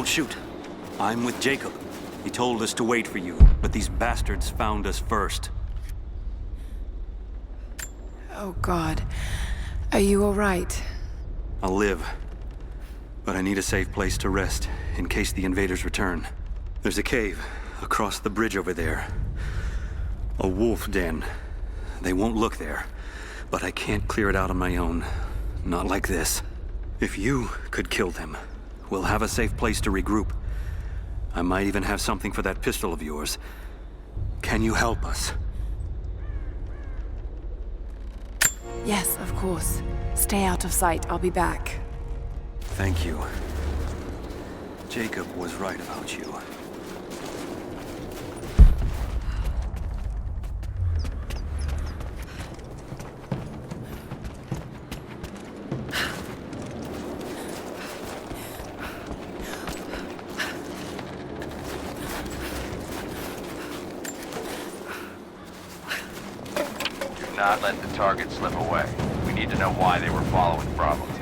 Don't shoot. I'm with Jacob. He told us to wait for you, but these bastards found us first. Oh, God. Are you all right? I'll live. But I need a safe place to rest, in case the invaders return. There's a cave across the bridge over there. A wolf den. They won't look there, but I can't clear it out on my own. Not like this. If you could kill them, we'll have a safe place to regroup. I might even have something for that pistol of yours. Can you help us? Yes, of course. Stay out of sight. I'll be back. Thank you. Jacob was right about you. Do not let the target slip away. We need to know why they were following Bravo Team.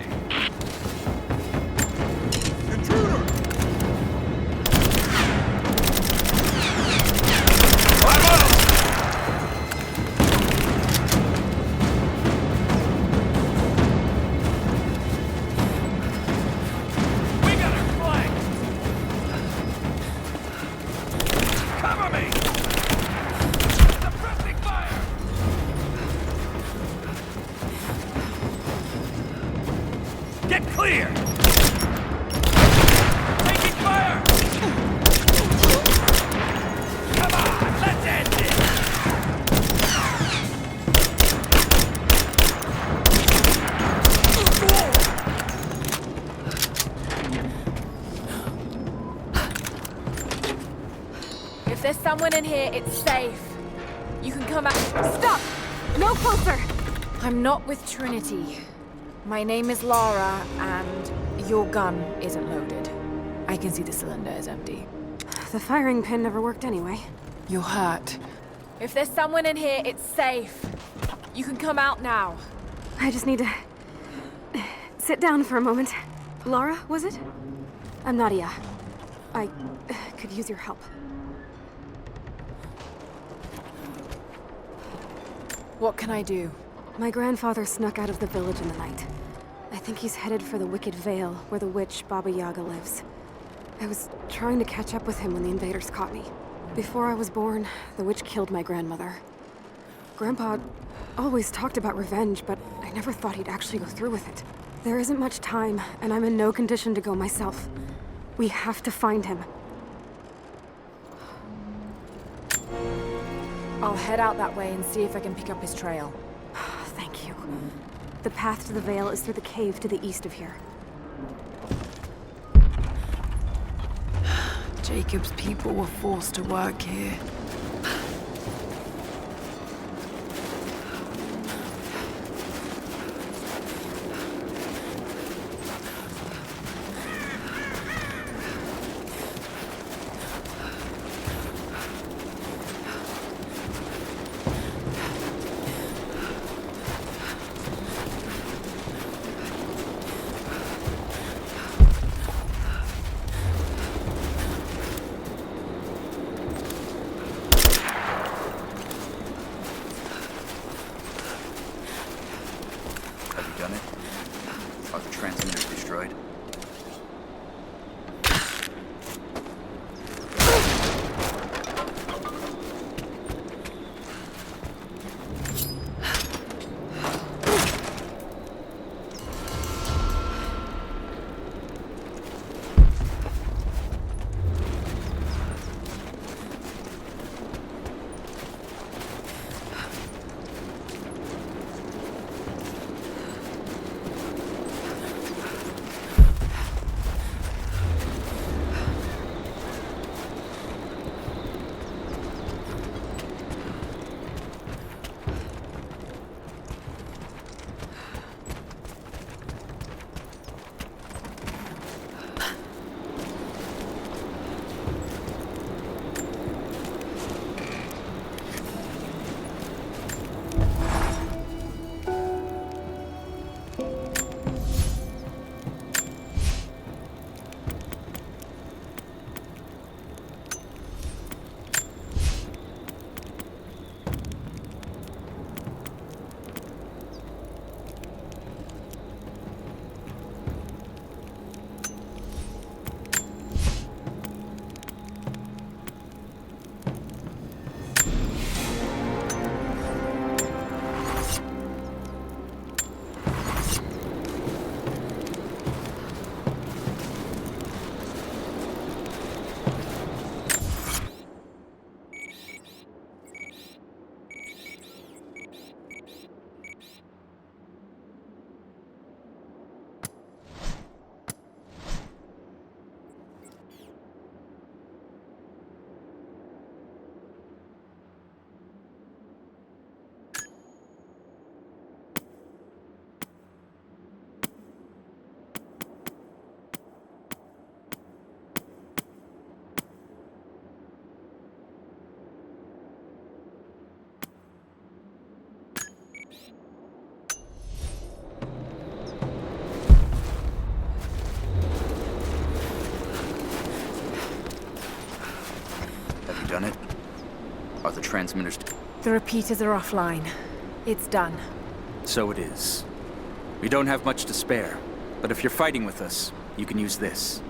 Get clear! Taking fire! Come on, let's end it! If there's someone in here, it's safe. You can come out. Stop! No closer! I'm not with Trinity. My name is Lara, and your gun isn't loaded. I can see the cylinder is empty. The firing pin never worked anyway. You're hurt. If there's someone in here, it's safe. You can come out now. I just need to sit down for a moment. Lara, was it? I'm Nadia. I could use your help. What can I do? My grandfather snuck out of the village in the night. I think he's headed for the Wicked Vale, where the witch Baba Yaga lives. I was trying to catch up with him when the invaders caught me. Before I was born, the witch killed my grandmother. Grandpa always talked about revenge, but I never thought he'd actually go through with it. There isn't much time, and I'm in no condition to go myself. We have to find him. I'll head out that way and see if I can pick up his trail. Thank you. The path to the Vale is through the cave to the east of here. Jacob's people were forced to work here. Done it? Are the transmitters destroyed? Are the transmitters... The repeaters are offline. It's done. So it is. We don't have much to spare, but if you're fighting with us, you can use this.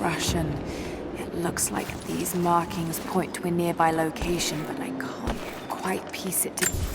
Russian. It looks like these markings point to a nearby location, but I can't quite piece it together.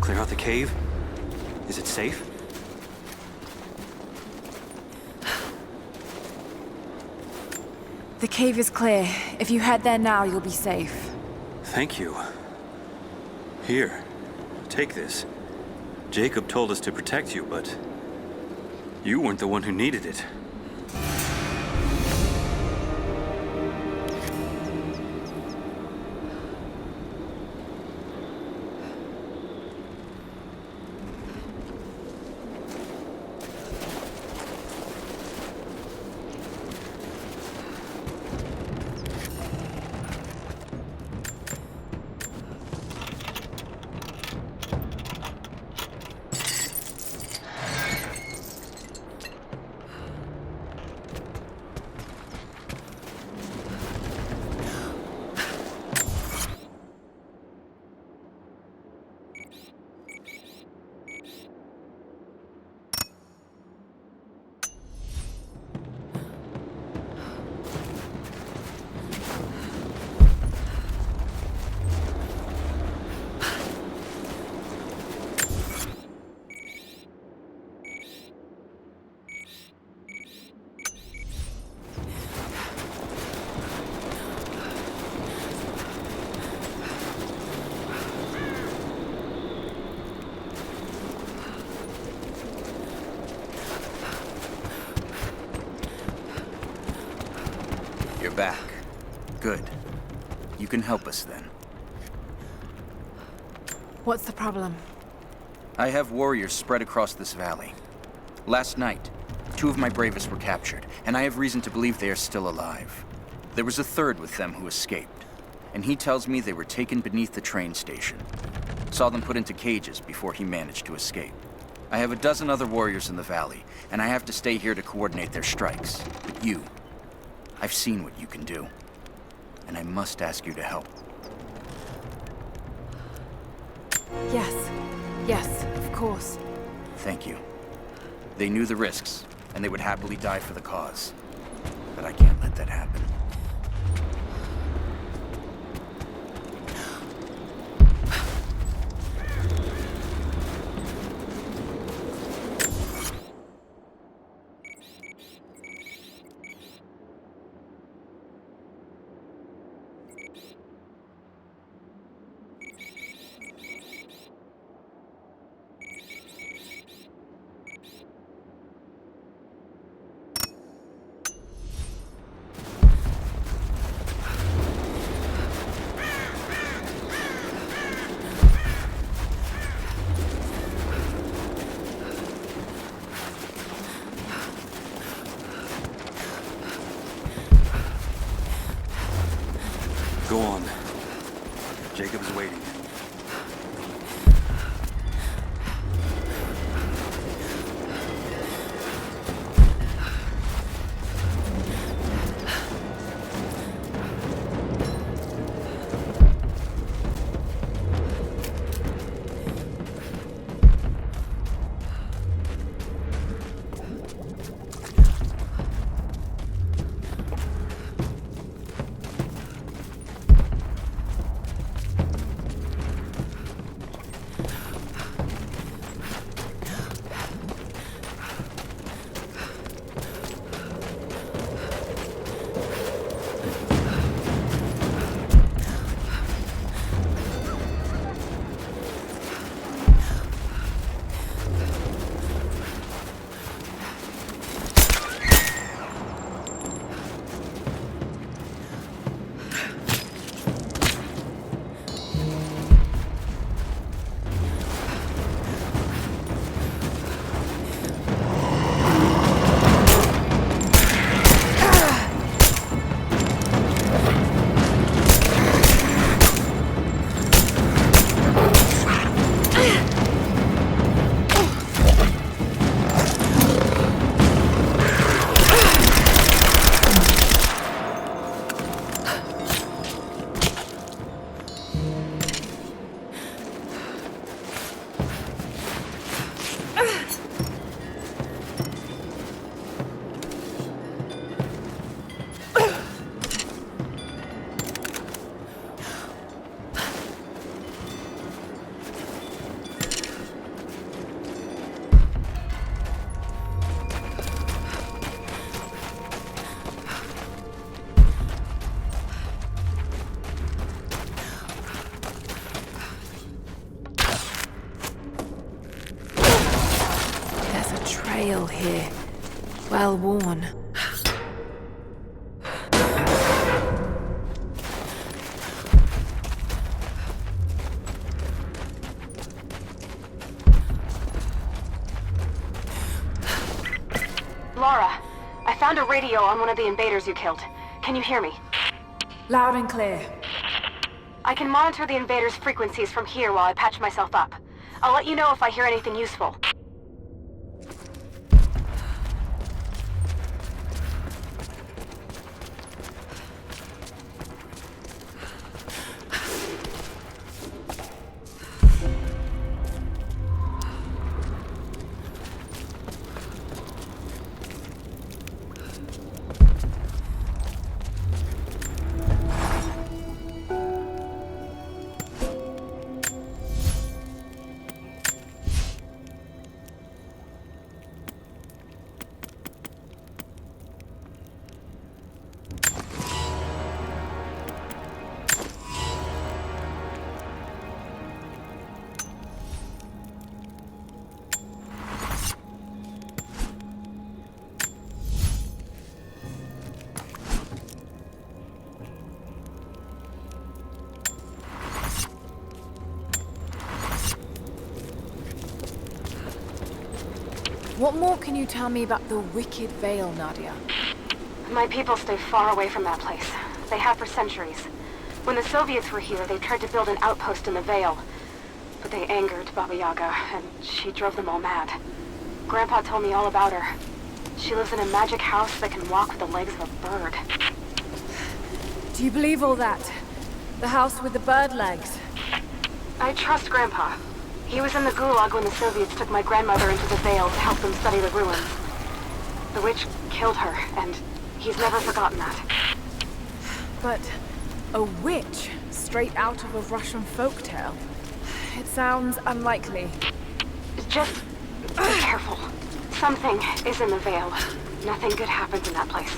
Clear out the cave? Is it safe? The cave is clear. If you head there now, you'll be safe. Thank you. Here, take this. Jacob told us to protect you, but you weren't the one who needed it. You're back. Good. You can help us then. What's the problem? I have warriors spread across this valley. Last night, 2 of my bravest were captured, and I have reason to believe they are still alive. There was a third with them who escaped, and he tells me they were taken beneath the train station. Saw them put into cages before he managed to escape. I have a dozen other warriors in the valley, and I have to stay here to coordinate their strikes. But you, I've seen what you can do, and I must ask you to help. Yes, of course. Thank you. They knew the risks, and they would happily die for the cause. But I can't let that happen. Go on. Jacob's waiting. trail here. Well worn. Lara, I found a radio on one of the invaders you killed. Can you hear me? Loud and clear. I can monitor the invaders' frequencies from here while I patch myself up. I'll let you know if I hear anything useful. What more can you tell me about the Wicked Vale, Nadia? My people stay far away from that place. They have for centuries. When the Soviets were here, they tried to build an outpost in the Vale. But they angered Baba Yaga, and she drove them all mad. Grandpa told me all about her. She lives in a magic house that can walk with the legs of a bird. Do you believe all that? The house with the bird legs? I trust Grandpa. He was in the Gulag when the Soviets took my grandmother into the Vale to help them study the ruins. The witch killed her, and he's never forgotten that. But a witch straight out of a Russian folktale? It sounds unlikely. Just be careful. Something is in the Vale. Nothing good happens in that place.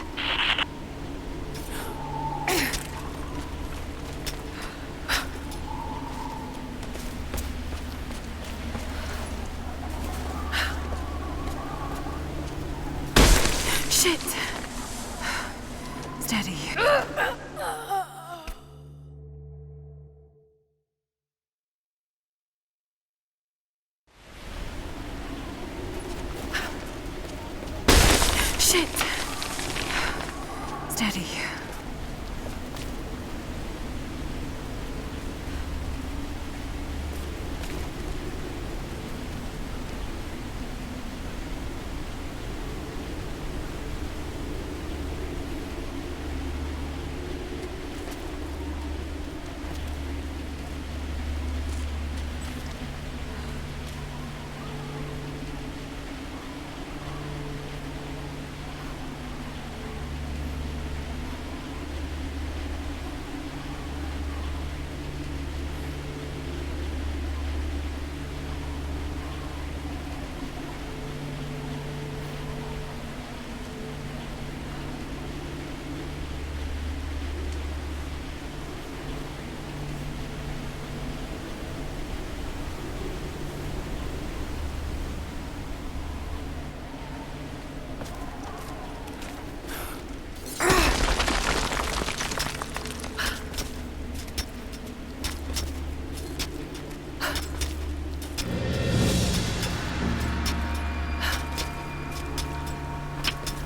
Shit! Steady. Shit! Steady.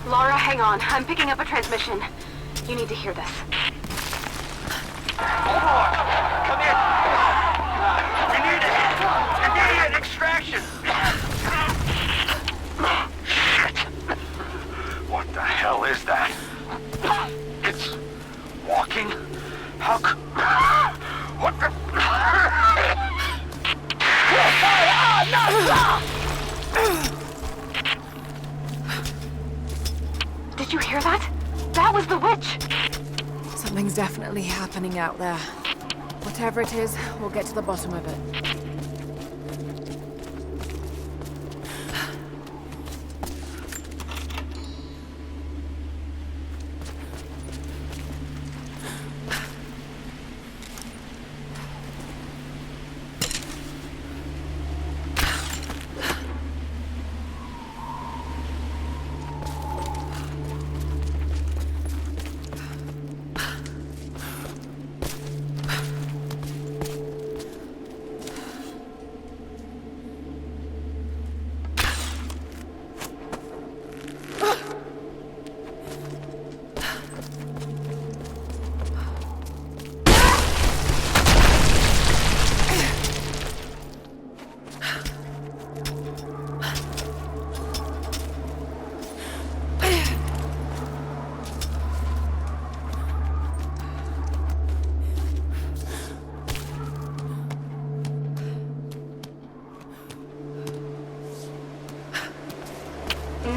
Lara, hang on. I'm picking up a transmission. You need to hear this. Hold on! Come in! We need immediate extraction! Shit! What the hell is that? It's walking? How what the... Did you hear that? That was the witch! Something's definitely happening out there. Whatever it is, we'll get to the bottom of it.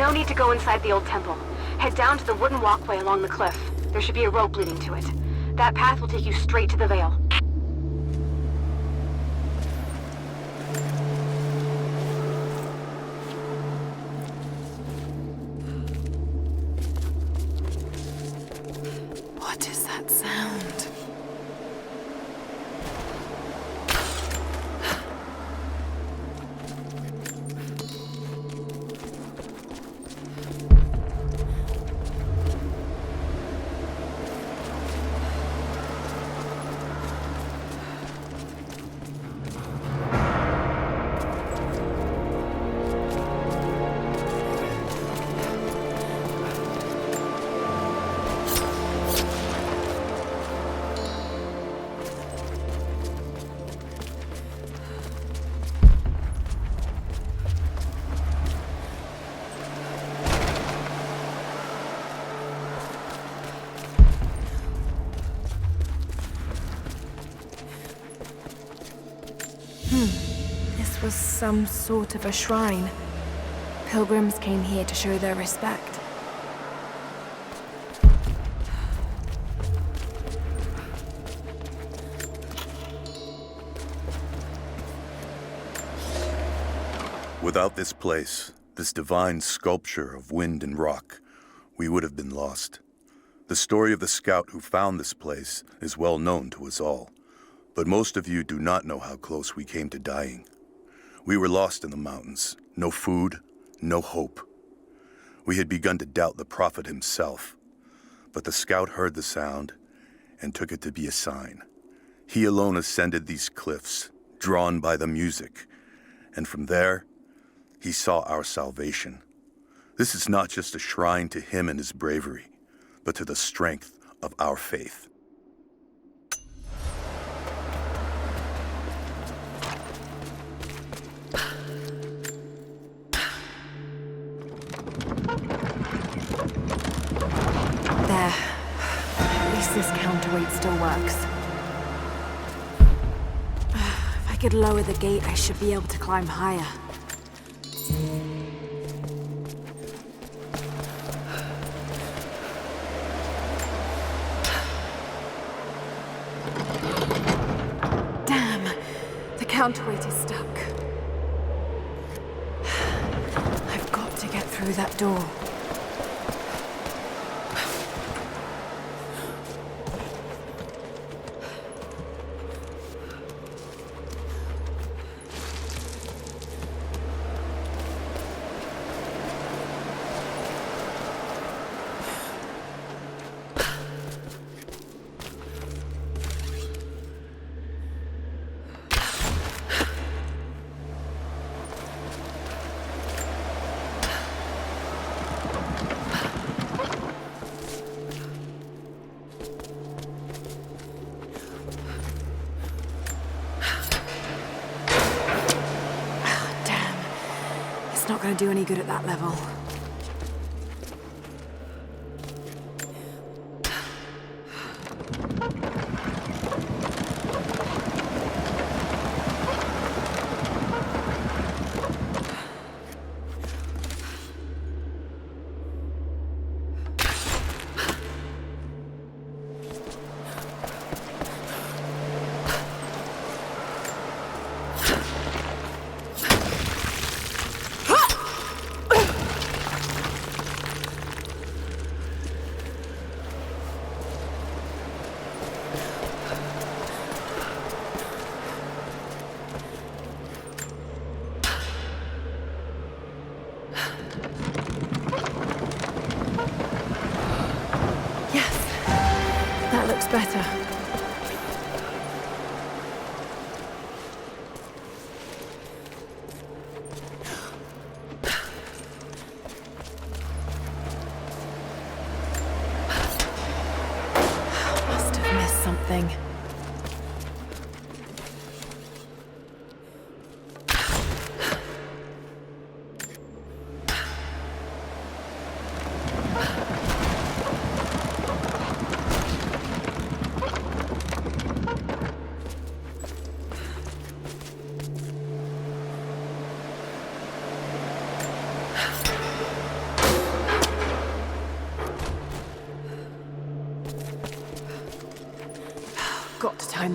no need to go inside the old temple. Head down to the wooden walkway along the cliff. There should be a rope leading to it. That path will take you straight to the Veil. What is that sound? This was some sort of a shrine. Pilgrims came here to show their respect. Without this place, this divine sculpture of wind and rock, we would have been lost. The story of the scout who found this place is well known to us all, but most of you do not know how close we came to dying. We were lost in the mountains, no food, no hope. We had begun to doubt the prophet himself, but the scout heard the sound and took it to be a sign. He alone ascended these cliffs, drawn by the music, and from there, he saw our salvation. This is not just a shrine to him and his bravery, but to the strength of our faith. There. At least this counterweight still works. If I could lower the gate, I should be able to climb higher. Damn! The counterweight is stuck. I've got to get through that door. It's not going to do any good at that level.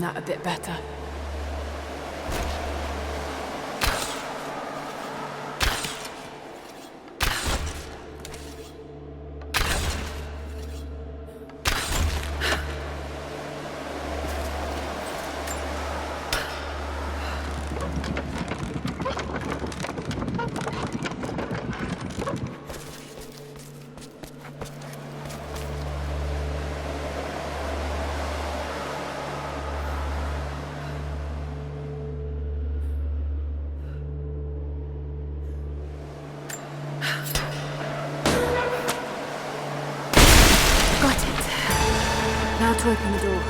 time that a bit better. Now to open the door.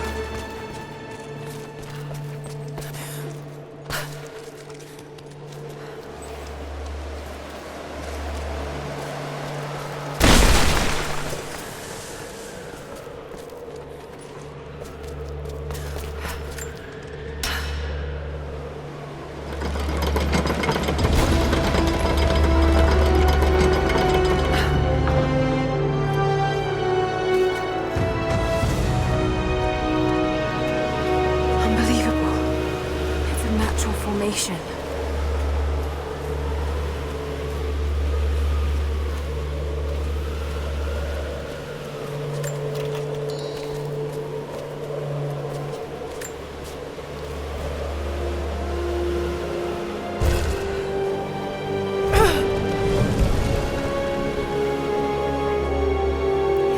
Formation.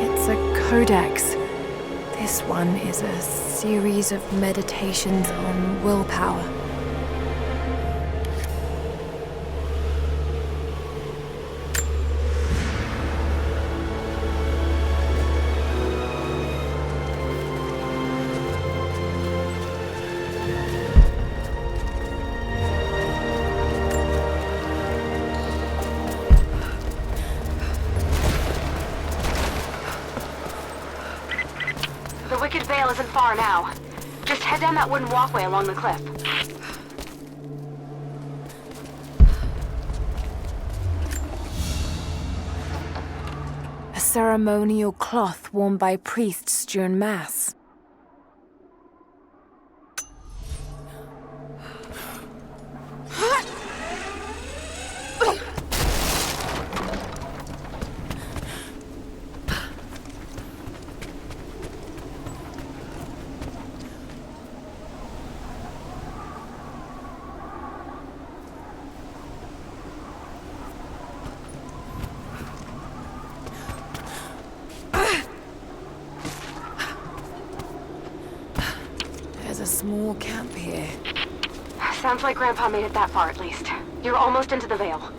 It's a codex. This one is a series of meditations on willpower. The Wicked Vale isn't far now. Just head down that wooden walkway along the cliff. A ceremonial cloth worn by priests during Mass. There's a small camp here. Sounds like Grandpa made it that far at least. You're almost into the Vale.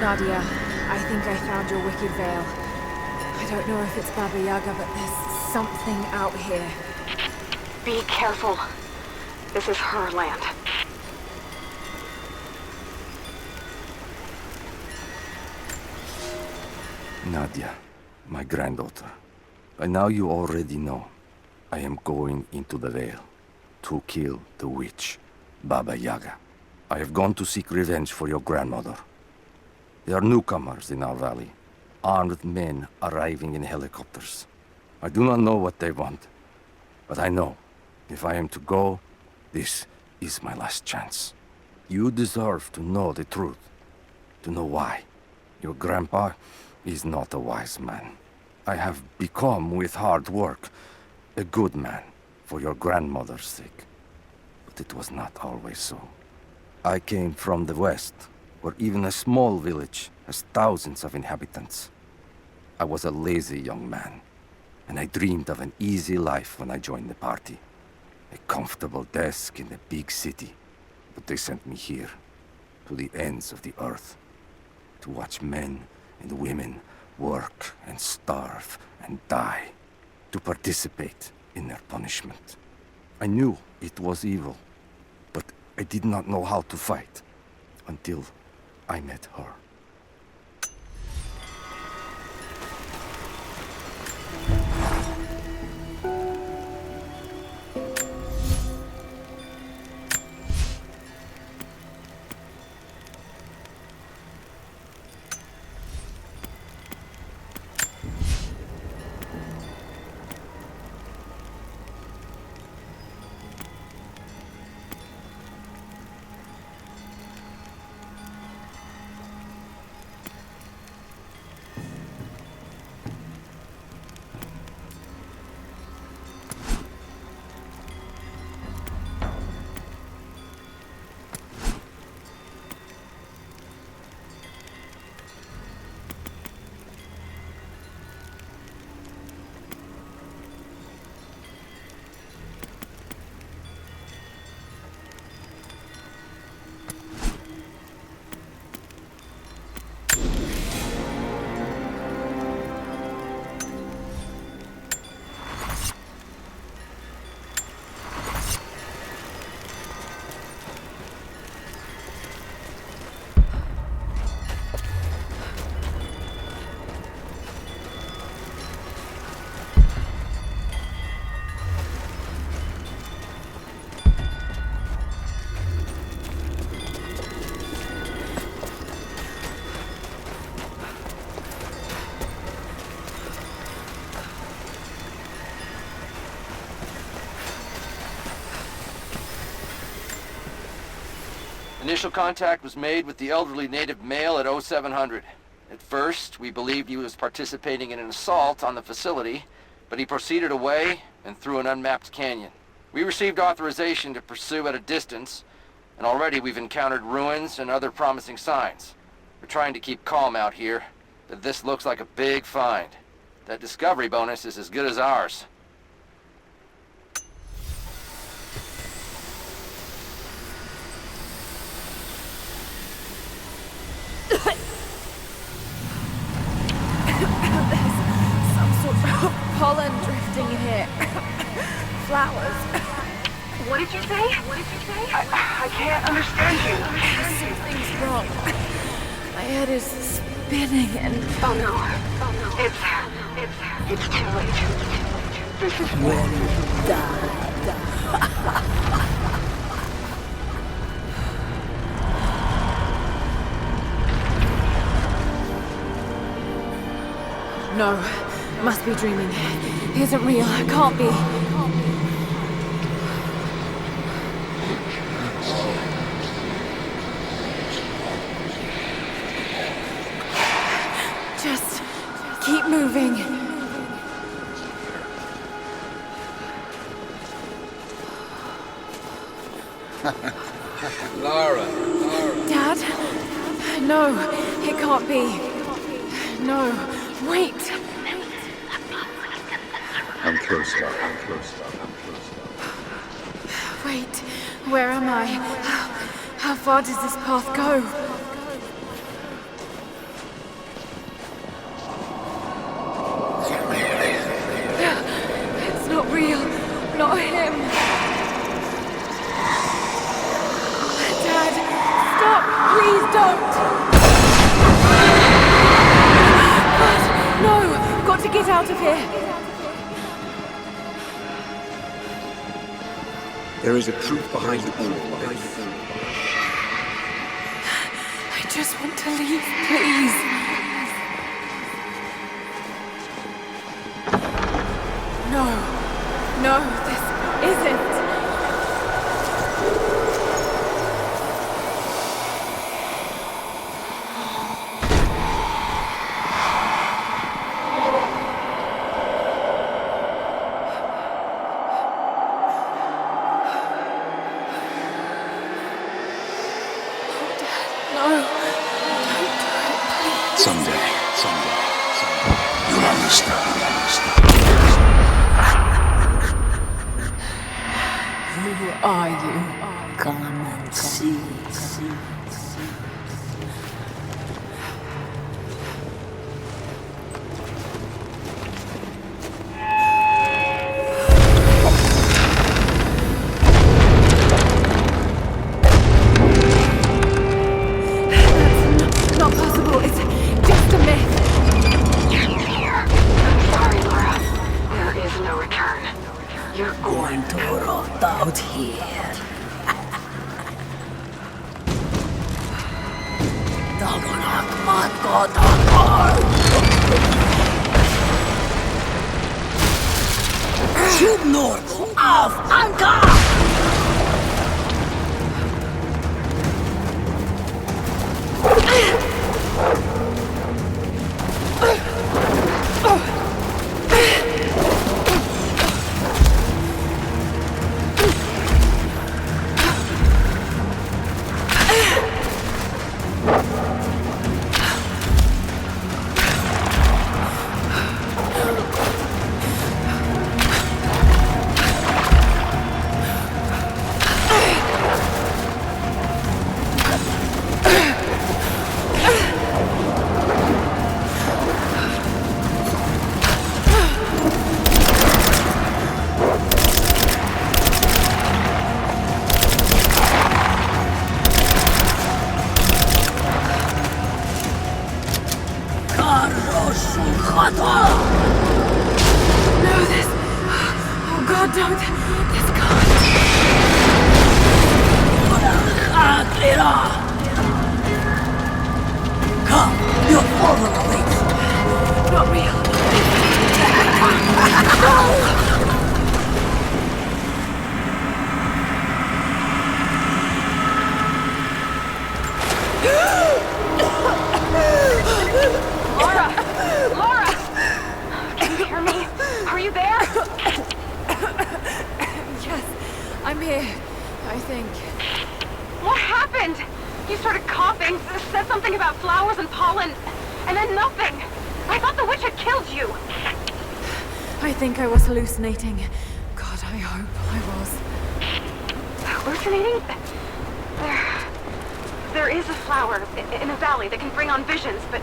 Nadia, I think I found your Wicked Vale. I don't know if it's Baba Yaga, but there's something out here. Be careful. This is her land. Nadia, my granddaughter. By now you already know. I am going into the Vale to kill the witch, Baba Yaga. I have gone to seek revenge for your grandmother. There are newcomers in our valley, armed men arriving in helicopters. I do not know what they want, but I know if I am to go, this is my last chance. You deserve to know the truth, to know why. Your grandpa is not a wise man. I have become, with hard work, a good man for your grandmother's sake. But it was not always so. I came from the west, where even a small village has thousands of inhabitants. I was a lazy young man. and I dreamed of an easy life when I joined the party. A comfortable desk in a big city. But they sent me here, to the ends of the earth, to watch men and women work and starve and die, to participate in their punishment. I knew it was evil, but I did not know how to fight until I met her. Initial contact was made with the elderly native male at 0700. At first, we believed he was participating in an assault on the facility, but he proceeded away and through an unmapped canyon. We received authorization to pursue at a distance, and already we've encountered ruins and other promising signs. We're trying to keep calm out here, but this looks like a big find. That discovery bonus is as good as ours. Pollen drifting in here. Flowers. What did you say? I can't understand you. Something's wrong. My head is spinning and... Oh no. It's too late. This is when you die. No, must be dreaming. Isn't real, can't be. Just keep moving. Lara. Dad? No, it can't be. No, wait. I'm close now. Wait, where am I? How far does this path go? It's not real. Not him. Dad, stop! Please don't! But, no! Got to get out of here! There is a truth behind all of this. I just want to leave, please. No, this isn't. Someday, you'll understand. Who are you? Come and see. Not possible. It's just a myth. Sorry, Laura. There is no return. You're going to rot out here. Dagonak matkotakar! Sjubnor av Anka! No, this... Oh God, don't... This can't... Come, your father awaits. Not real. Laura! Can you hear me? Are you there? Yes, I'm here, I think. What happened? You started coughing, said something about flowers and pollen, and then nothing. I thought the witch had killed you. I think I was hallucinating. God, I hope I was. Hallucinating? There is a flower in a valley that can bring on visions, but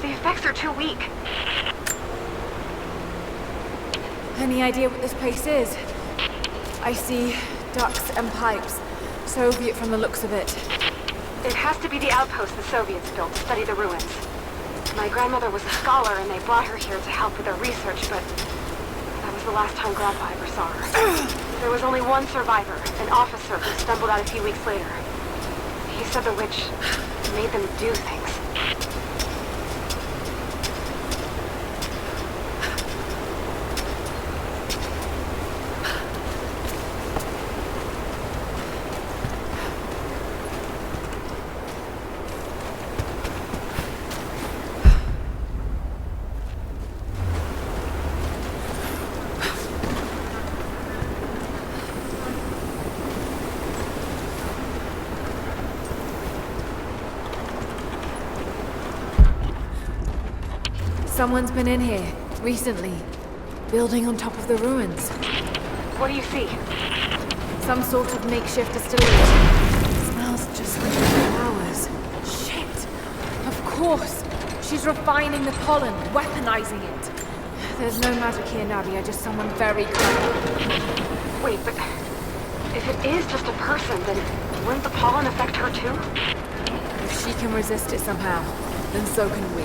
the effects are too weak. Any idea what this place is? I see ducks and pipes. Soviet from the looks of it. It has to be the outpost the Soviets built to study the ruins. My grandmother was a scholar and they brought her here to help with her research, but that was the last time Grandpa ever saw her. There was only one survivor, an officer who stumbled out a few weeks later. He said the witch made them do things. Someone's been in here, recently. Building on top of the ruins. What do you see? Some sort of makeshift distillery. Smells just like flowers. Shit! Of course! She's refining the pollen, weaponizing it. There's no magic here, Nadia, just someone very clever. Wait, but if it is just a person, then wouldn't the pollen affect her too? If she can resist it somehow, then so can we.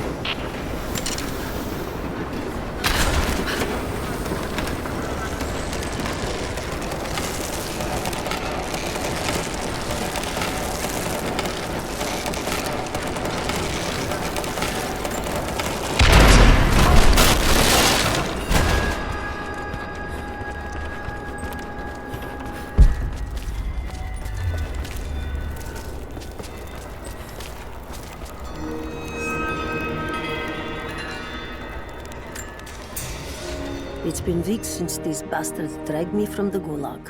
It's been weeks since these bastards dragged me from the Gulag,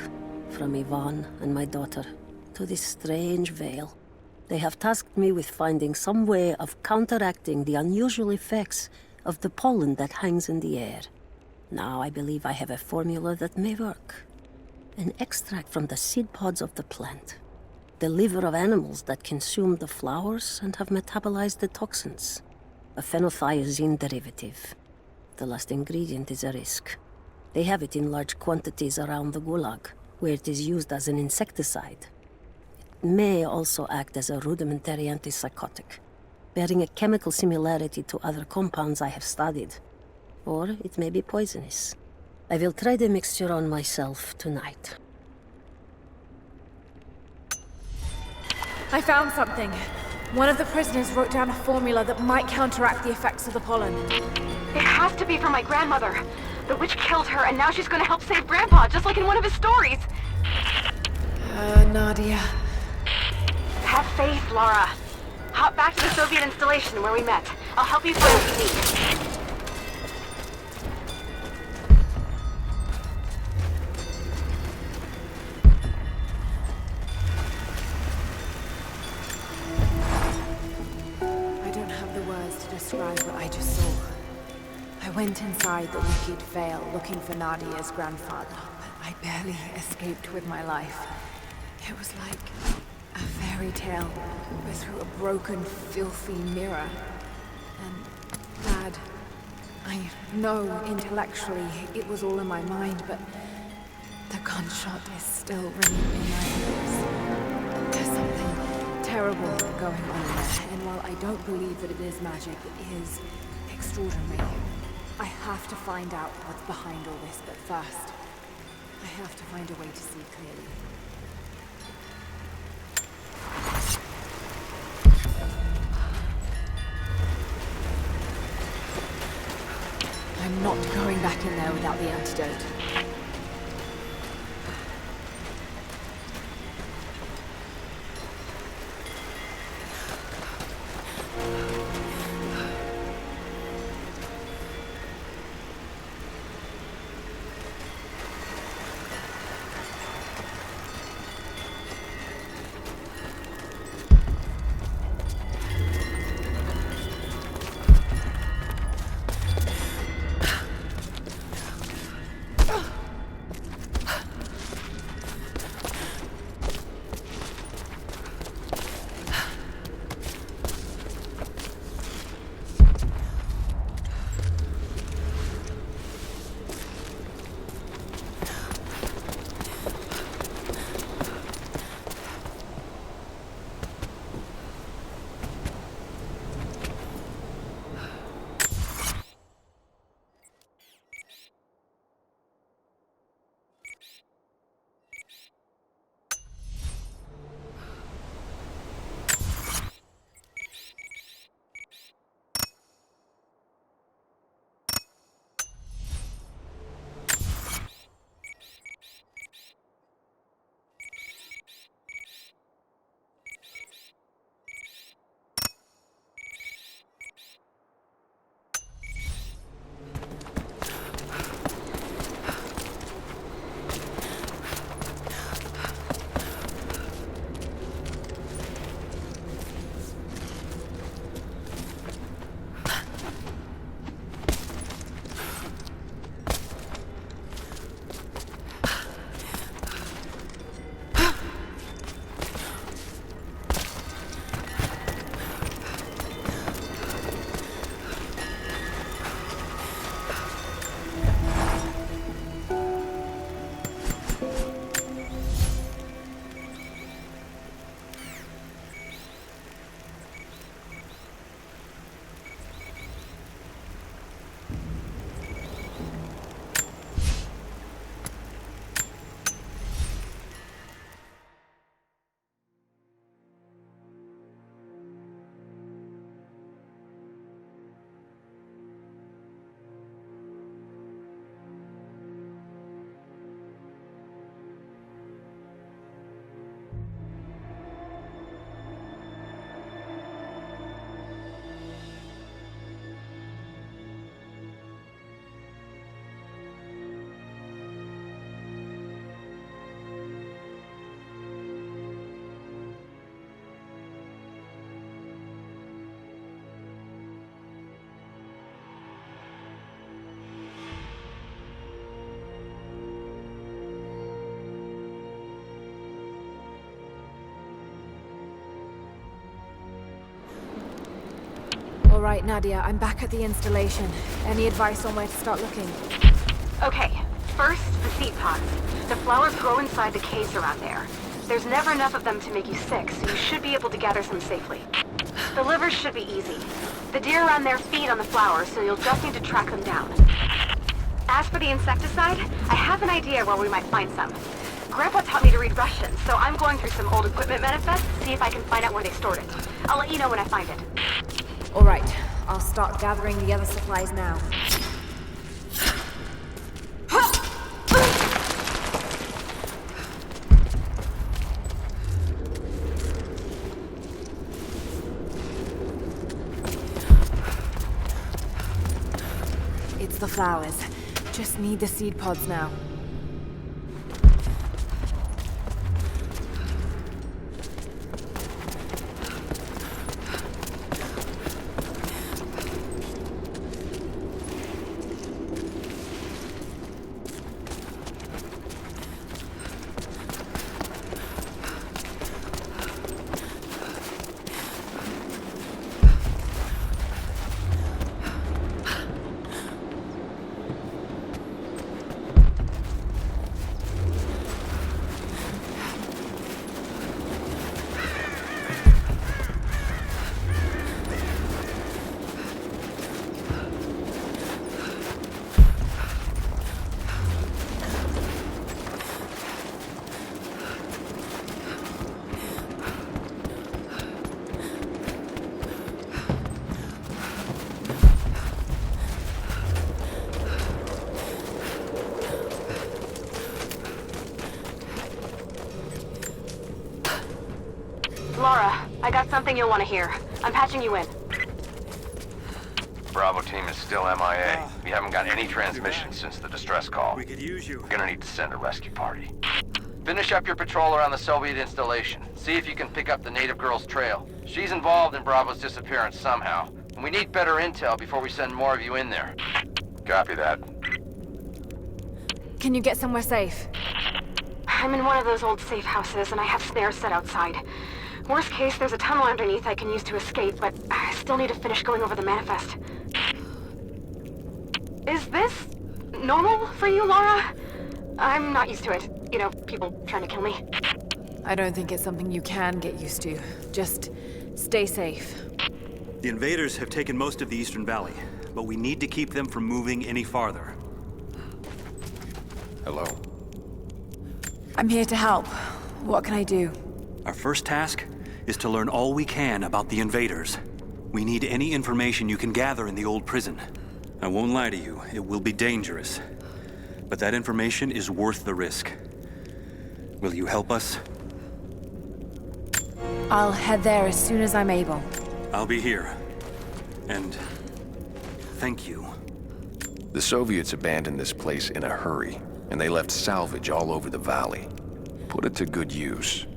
from Ivan and my daughter, to this strange vale. They have tasked me with finding some way of counteracting the unusual effects of the pollen that hangs in the air. Now I believe I have a formula that may work. An extract from the seed pods of the plant. The liver of animals that consume the flowers and have metabolized the toxins. A phenothiazine derivative. The last ingredient is a risk. They have it in large quantities around the Gulag, where it is used as an insecticide. It may also act as a rudimentary antipsychotic, bearing a chemical similarity to other compounds I have studied. Or it may be poisonous. I will try the mixture on myself tonight. I found something. One of the prisoners wrote down a formula that might counteract the effects of the pollen. It has to be for my grandmother. The witch killed her, and now she's gonna help save Grandpa, just like in one of his stories. Nadia. Have faith, Laura. Hop back to the Soviet installation where we met. I'll help you find what you need. I don't have the words to describe what I just saw. I went inside the Wicked Vale looking for Nadia's grandfather, but I barely escaped with my life. It was like a fairy tale, but through a broken, filthy mirror. And Dad, I know intellectually it was all in my mind, but the gunshot is still ringing in my ears. There's something terrible going on there, and while I don't believe that it is magic, it is extraordinary. I have to find out what's behind all this, but first, I have to find a way to see clearly. I'm not going back in there without the antidote. All right, Nadia, I'm back at the installation. Any advice on where to start looking? Okay, first, the seed pods. The flowers grow inside the caves around there. There's never enough of them to make you sick, so you should be able to gather some safely. The livers should be easy. The deer around there feed on the flowers, so you'll just need to track them down. As for the insecticide, I have an idea where we might find some. Grandpa taught me to read Russian, so I'm going through some old equipment manifests to see if I can find out where they stored it. I'll let you know when I find it. All right, I'll start gathering the other supplies now. It's the flowers. Just need the seed pods now. Laura, I got something you'll want to hear. I'm patching you in. Bravo team is still MIA. We haven't got any transmissions since the distress call. We could use you. We're gonna need to send a rescue party. Finish up your patrol around the Soviet installation. See if you can pick up the native girl's trail. She's involved in Bravo's disappearance somehow. And we need better intel before we send more of you in there. Copy that. Can you get somewhere safe? I'm in one of those old safe houses, and I have snares set outside. Worst case, there's a tunnel underneath I can use to escape, but I still need to finish going over the manifest. Is this normal for you, Laura? I'm not used to it. You know, people trying to kill me. I don't think it's something you can get used to. Just stay safe. The invaders have taken most of the Eastern Valley, but we need to keep them from moving any farther. Hello. I'm here to help. What can I do? Our first task is to learn all we can about the invaders. We need any information you can gather in the old prison. I won't lie to you, it will be dangerous. But that information is worth the risk. Will you help us? I'll head there as soon as I'm able. I'll be here. And thank you. The Soviets abandoned this place in a hurry, and they left salvage all over the valley. Put it to good use.